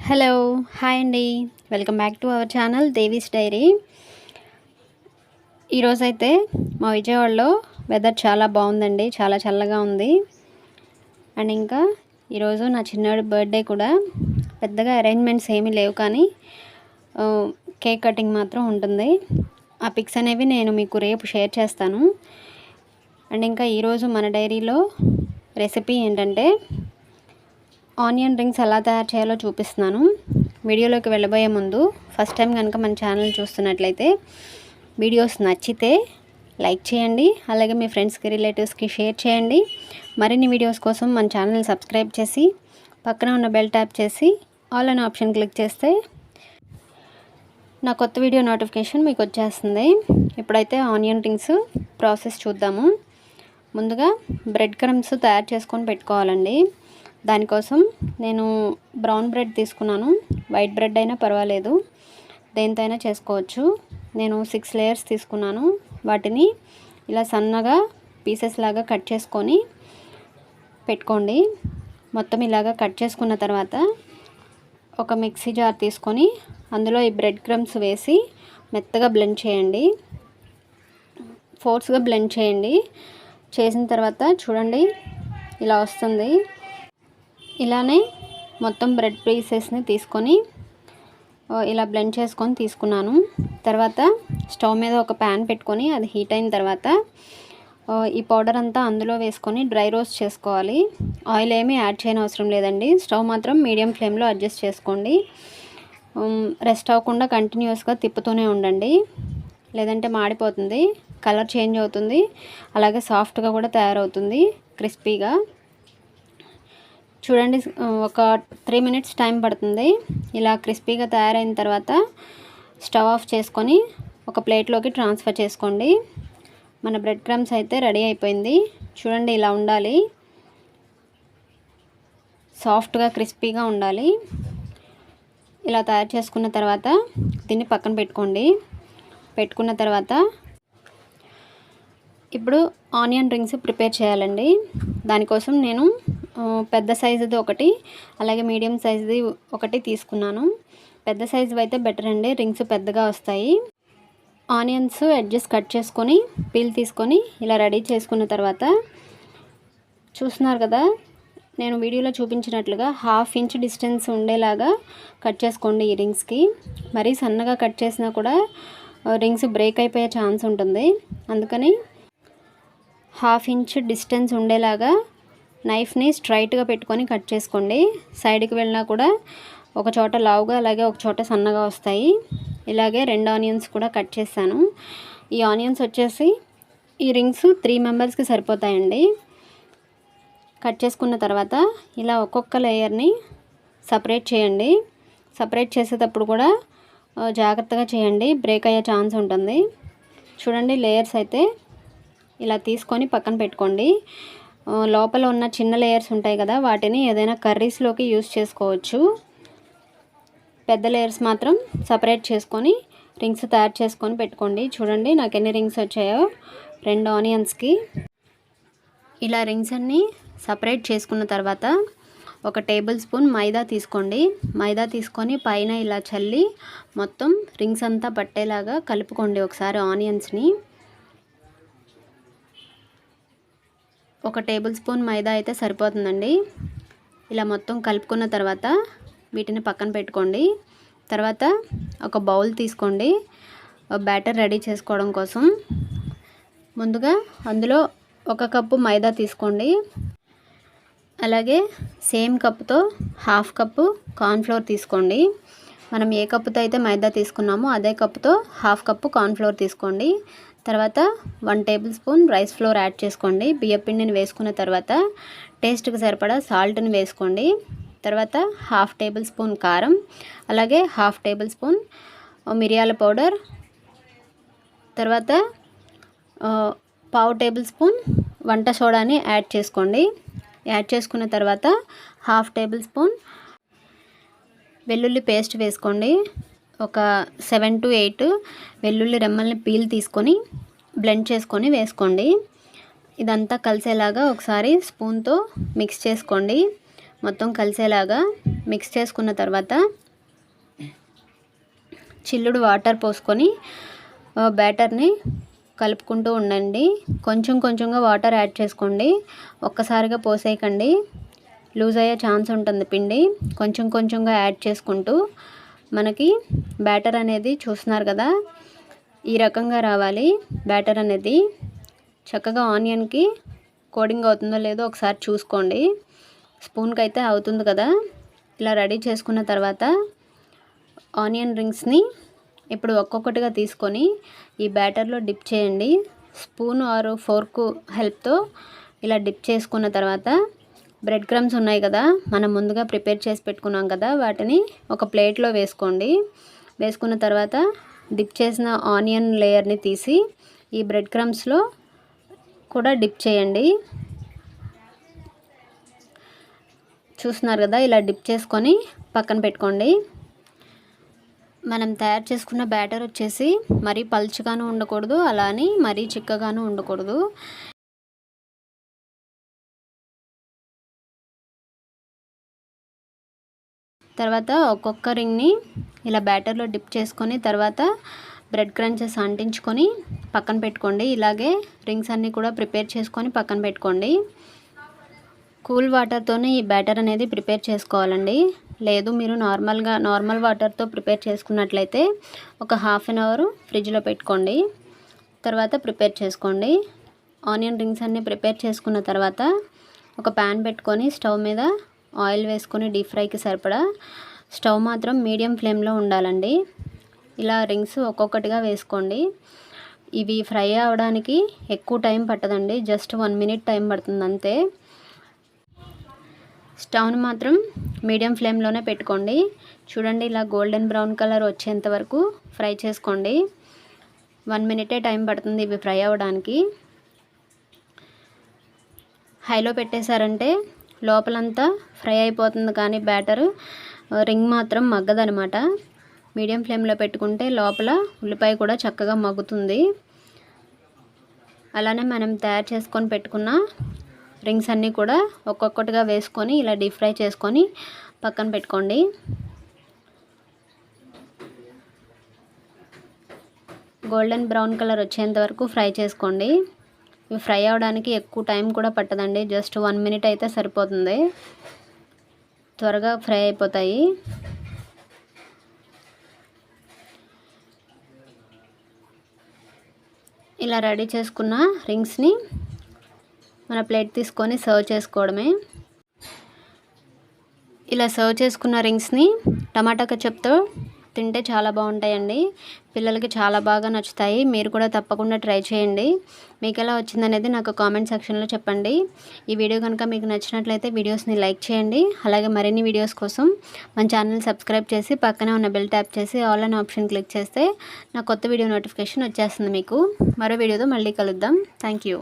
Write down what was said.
Hello hi అండి. Welcome back to our channel Devi's diary. ఈరోజైతే మా విజయవాడలో వెదర్ చాలా బాగుందండి, చాలా చల్లగా ఉంది. అండ్ ఇంకా ఈరోజు నా చిన్నాడు బర్త్డే కూడా. పెద్దగా అరేంజ్మెంట్స్ ఏమీ లేవు, కానీ కేక్ కటింగ్ మాత్రం ఉంటుంది. ఆ పిక్స్ అనేవి నేను మీకు రేపు షేర్ చేస్తాను. అండ్ ఇంకా ఈరోజు మన డైరీలో రెసిపీ ఏంటంటే ఆనియన్ రింగ్స్ ఎలా తయారు చేయాలో చూపిస్తున్నాను. వీడియోలోకి వెళ్ళబోయే ముందు ఫస్ట్ టైం కనుక మన ఛానల్ చూస్తున్నట్లయితే వీడియోస్ నచ్చితే లైక్ చేయండి, అలాగే మీ ఫ్రెండ్స్కి రిలేటివ్స్కి షేర్ చేయండి. మరిన్ని వీడియోస్ కోసం మన ఛానల్ సబ్స్క్రైబ్ చేసి పక్కన ఉన్న బెల్ ట్యాప్ చేసి ఆల్ అనే ఆప్షన్ క్లిక్ చేస్తే నా కొత్త వీడియో నోటిఫికేషన్ మీకు వచ్చేస్తుంది. ఇప్పుడైతే ఆనియన్ రింగ్స్ ప్రాసెస్ చూద్దాము. ముందుగా బ్రెడ్ క్రమ్స్ తయారు చేసుకొని పెట్టుకోవాలండి. దానికోసం నేను బ్రౌన్ బ్రెడ్ తీసుకున్నాను. వైట్ బ్రెడ్ అయినా పర్వాలేదు, దేంతో అయినా చేసుకోవచ్చు. నేను 6 లేయర్స్ తీసుకున్నాను. వాటిని ఇలా సన్నగా పీసెస్ లాగా కట్ చేసుకొని పెట్టుకోండి. మొత్తం ఇలాగా కట్ చేసుకున్న తర్వాత ఒక మిక్సీ జార్ తీసుకొని అందులో ఈ బ్రెడ్ క్రమ్స్ వేసి మెత్తగా బ్లెండ్ చేయండి. ఫోర్స్గా బ్లెండ్ చేయండి. చేసిన తర్వాత చూడండి ఇలా వస్తుంది. ఇలానే మొత్తం బ్రెడ్ పీసెస్ని తీసుకొని ఇలా బ్లెండ్ చేసుకొని తీసుకున్నాను. తర్వాత స్టవ్ మీద ఒక ప్యాన్ పెట్టుకొని అది హీట్ అయిన తర్వాత ఈ పౌడర్ అంతా అందులో వేసుకొని డ్రై రోస్ట్ చేసుకోవాలి. ఆయిల్ ఏమీ యాడ్ చేయని అవసరం లేదండి. స్టవ్ మాత్రం మీడియం ఫ్లేమ్లో అడ్జస్ట్ చేసుకోండి. రెస్ట్ అవ్వకుండా కంటిన్యూస్గా తిప్పుతూనే ఉండండి, లేదంటే మాడిపోతుంది, కలర్ చేంజ్ అవుతుంది, అలాగే సాఫ్ట్గా కూడా తయారవుతుంది, క్రిస్పీగా. చూడండి, ఒక 3 మినిట్స్ టైం పడుతుంది. ఇలా క్రిస్పీగా తయారైన తర్వాత స్టవ్ ఆఫ్ చేసుకొని ఒక ప్లేట్లోకి ట్రాన్స్ఫర్ చేసుకోండి. మన బ్రెడ్ క్రమ్స్ అయితే రెడీ అయిపోయింది. చూడండి ఇలా ఉండాలి, సాఫ్ట్గా క్రిస్పీగా ఉండాలి. ఇలా తయారు చేసుకున్న తర్వాత దీన్ని పక్కన పెట్టుకున్న తర్వాత ఇప్పుడు ఆనియన్ రింగ్స్ ప్రిపేర్ చేయాలండి. దానికోసం నేను పెద్ద సైజుది ఒకటి, అలాగే మీడియం సైజుది ఒకటి తీసుకున్నాను. పెద్ద సైజు అయితే బెటర్ అండి, రింగ్స్ పెద్దగా వస్తాయి. ఆనియన్స్ ఎడ్జెస్ కట్ చేసుకొని పీల్ తీసుకొని ఇలా రెడీ చేసుకున్న తర్వాత చూస్తున్నారు కదా, నేను వీడియోలో చూపించినట్లుగా 1/2 ఇంచ్ డిస్టెన్స్ ఉండేలాగా కట్ చేసుకోండి. ఈ రింగ్స్కి మరీ సన్నగా కట్ చేసినా కూడా రింగ్స్ బ్రేక్ అయిపోయే ఛాన్స్ ఉంటుంది. అందుకని 1/2 ఇంచ్ డిస్టెన్స్ ఉండేలాగా నైఫ్ని స్ట్రైట్గా పెట్టుకొని కట్ చేసుకోండి. సైడ్కి వెళ్ళినా కూడా ఒక చోట లావుగా, అలాగే ఒక చోట సన్నగా వస్తాయి. ఇలాగే 2 ఆనియన్స్ కూడా కట్ చేశాను. ఈ ఆనియన్స్ వచ్చేసి ఈ రింగ్స్ 3 మెంబర్స్కి సరిపోతాయండి. కట్ చేసుకున్న తర్వాత ఇలా ఒక్కొక్క లేయర్ని సపరేట్ చేయండి. సపరేట్ చేసేటప్పుడు కూడా జాగ్రత్తగా చేయండి, బ్రేక్ అయ్యే ఛాన్స్ ఉంటుంది. చూడండి, లేయర్స్ అయితే ఇలా తీసుకొని పక్కన పెట్టుకోండి. లోపల ఉన్న చిన్న లేయర్స్ ఉంటాయి కదా, వాటిని ఏదైనా కర్రీస్లోకి యూస్ చేసుకోవచ్చు. పెద్ద లేయర్స్ మాత్రం సపరేట్ చేసుకొని రింగ్స్ తయారు చేసుకొని పెట్టుకోండి. చూడండి నాకు ఎన్ని రింగ్స్ వచ్చాయో 2 ఆనియన్స్కి. ఇలా రింగ్స్ అన్నీ సపరేట్ చేసుకున్న తర్వాత ఒక టేబుల్ స్పూన్ మైదా తీసుకోండి. మైదా తీసుకొని పైన ఇలా చల్లి మొత్తం రింగ్స్ అంతా పట్టేలాగా కలుపుకోండి ఒకసారి ఆనియన్స్ని. ఒక టేబుల్ స్పూన్ మైదా అయితే సరిపోతుందండి. ఇలా మొత్తం కలుపుకున్న తర్వాత వీటిని పక్కన పెట్టుకోండి. తర్వాత ఒక బౌల్ తీసుకోండి బ్యాటర్ రెడీ చేసుకోవడం కోసం. ముందుగా అందులో 1 కప్పు మైదా తీసుకోండి. అలాగే సేమ్ కప్పుతో 1/2 కప్పు కార్న్ఫ్లోర్ తీసుకోండి. మనం ఏ కప్పుతో అయితే మైదా తీసుకున్నామో అదే కప్పుతో 1/2 కప్పు కార్న్ఫ్లోర్ తీసుకోండి. తర్వాత 1 table spoon rice flour add చేసుకోండి. బియ్యపిండిని వేసుకున్న తర్వాత టేస్ట్కి సరిపడా సాల్ట్ని వేసుకోండి. తర్వాత 1/2 టేబుల్ స్పూన్ కారం, అలాగే 1/2 టేబుల్ స్పూన్ మిరియాల పౌడర్, తర్వాత 1/2 టేబుల్ స్పూన్ వంట సోడాని యాడ్ చేసుకోండి. యాడ్ చేసుకున్న తర్వాత 1/2 టేబుల్ స్పూన్ వెల్లుల్లి పేస్ట్ వేసుకోండి. ఒక 7 to 8 వెల్లుల్లి రెమ్మల్ని పీల్ తీసుకొని బ్లెండ్ చేసుకొని వేసుకోండి. ఇదంతా కలిసేలాగా ఒకసారి స్పూన్తో మిక్స్ చేసుకోండి. మొత్తం కలిసేలాగా మిక్స్ చేసుకున్న తర్వాత చిల్లుడు వాటర్ పోసుకొని బ్యాటర్ని కలుపుకుంటూ ఉండండి. కొంచెం కొంచెంగా వాటర్ యాడ్ చేసుకోండి, ఒక్కసారిగా పోసేయకండి, లూజ్ అయ్యే ఛాన్స్ ఉంటుంది పిండి. కొంచెం కొంచెంగా యాడ్ చేసుకుంటూ మనకి బ్యాటర్ అనేది చూస్తున్నారు కదా, ఈ రకంగా రావాలి బ్యాటర్ అనేది. చక్కగా ఆనియన్కి కోడింగ్ అవుతుందో లేదో ఒకసారి చూసుకోండి. స్పూన్కి అయితే అవుతుంది కదా. ఇలా రెడీ చేసుకున్న తర్వాత ఆనియన్ రింగ్స్ని ఇప్పుడు ఒక్కొక్కటిగా తీసుకొని ఈ బ్యాటర్లో డిప్ చేయండి. స్పూన్ ఆర్ ఫోర్క్ హెల్ప్తో ఇలా డిప్ చేసుకున్న తర్వాత బ్రెడ్ క్రమ్స్ ఉన్నాయి కదా, మనం ముందుగా ప్రిపేర్ చేసి పెట్టుకున్నాం కదా, వాటిని ఒక ప్లేట్లో వేసుకోండి. వేసుకున్న తర్వాత డిప్ చేసిన ఆనియన్ లేయర్ని తీసి ఈ బ్రెడ్ క్రమ్స్లో కూడా డిప్ చేయండి. చూస్తున్నారు కదా, ఇలా డిప్ చేసుకొని పక్కన పెట్టుకోండి. మనం తయారు చేసుకున్న బ్యాటర్ వచ్చేసి మరీ పల్చగాను ఉండకూడదు, అలా అని మరీ చిక్కగాను ఉండకూడదు. తర్వాత ఒక్కొక్క రింగ్ని ఇలా బ్యాటర్లో డిప్ చేసుకొని తర్వాత బ్రెడ్ క్రంచెస్ అంటించుకొని పక్కన పెట్టుకోండి. ఇలాగే రింగ్స్ అన్నీ కూడా ప్రిపేర్ చేసుకొని పక్కన పెట్టుకోండి. కూల్ వాటర్తోనే ఈ బ్యాటర్ అనేది ప్రిపేర్ చేసుకోవాలండి. లేదు మీరు నార్మల్ వాటర్తో ప్రిపేర్ చేసుకున్నట్లయితే ఒక హాఫ్ అన్ అవర్ ఫ్రిడ్జ్లో పెట్టుకోండి, తర్వాత ప్రిపేర్ చేసుకోండి. ఆనియన్ రింగ్స్ అన్నీ ప్రిపేర్ చేసుకున్న తర్వాత ఒక ప్యాన్ పెట్టుకొని స్టవ్ మీద ఆయిల్ వేసుకొని డీప్ ఫ్రైకి సరిపడా, స్టవ్ మాత్రం మీడియం ఫ్లేమ్లో ఉండాలండి. ఇలా రింగ్స్ ఒక్కొక్కటిగా వేసుకోండి. ఇవి ఫ్రై అవ్వడానికి ఎక్కువ టైం పట్టదండి, జస్ట్ 1 మినిట్ టైం పడుతుంది అంతే. స్టవ్ని మాత్రం మీడియం ఫ్లేమ్లోనే పెట్టుకోండి. చూడండి, ఇలా గోల్డెన్ బ్రౌన్ కలర్ వచ్చేంత వరకు ఫ్రై చేసుకోండి. 1 మినిటే టైం పడుతుంది ఇవి ఫ్రై అవ్వడానికి. హైలో పెట్టేశారంటే లోపలంతా ఫ్రై అయిపోతుంది, కానీ బ్యాటర్ రింగ్ మాత్రం మగ్గదనమాట. మీడియం ఫ్లేమ్లో పెట్టుకుంటే లోపల ఉల్లిపాయ కూడా చక్కగా మగ్గుతుంది. అలానే మనం తయారు చేసుకొని పెట్టుకున్న రింగ్స్ అన్నీ కూడా ఒక్కొక్కటిగా వేసుకొని ఇలా డీప్ ఫ్రై చేసుకొని పక్కన పెట్టుకోండి. గోల్డెన్ బ్రౌన్ కలర్ వచ్చేంత వరకు ఫ్రై చేసుకోండి. ఇవి ఫ్రై అవ్వడానికి ఎక్కువ టైం కూడా పట్టదండి, జస్ట్ 1 మినిట్ అయితే సరిపోతుంది, త్వరగా ఫ్రై అయిపోతాయి. ఇలా రెడీ చేసుకున్న రింగ్స్ని మన ప్లేట్ తీసుకొని సర్వ్ చేసుకోవడమే. ఇలా సర్వ్ చేసుకున్న రింగ్స్ని టమాటా కెచప్తో తింటే చాలా బాగుంటాయండి. పిల్లలకి చాలా బాగా నచ్చుతాయి. మీరు కూడా తప్పకుండా ట్రై చేయండి. మీకు ఎలా వచ్చిందనేది నాకు కామెంట్ సెక్షన్లో చెప్పండి. ఈ వీడియో కనుక మీకు నచ్చినట్లయితే వీడియోస్ని లైక్ చేయండి. అలాగే మరిన్ని వీడియోస్ కోసం మన ఛానల్ సబ్స్క్రైబ్ చేసి పక్కనే ఉన్న బెల్ ట్యాప్ చేసి ఆల్ అనే ఆప్షన్ క్లిక్ చేస్తే నా కొత్త వీడియో నోటిఫికేషన్ వచ్చేస్తుంది మీకు. మరో వీడియోతో మళ్ళీ కలుద్దాం. Thank you.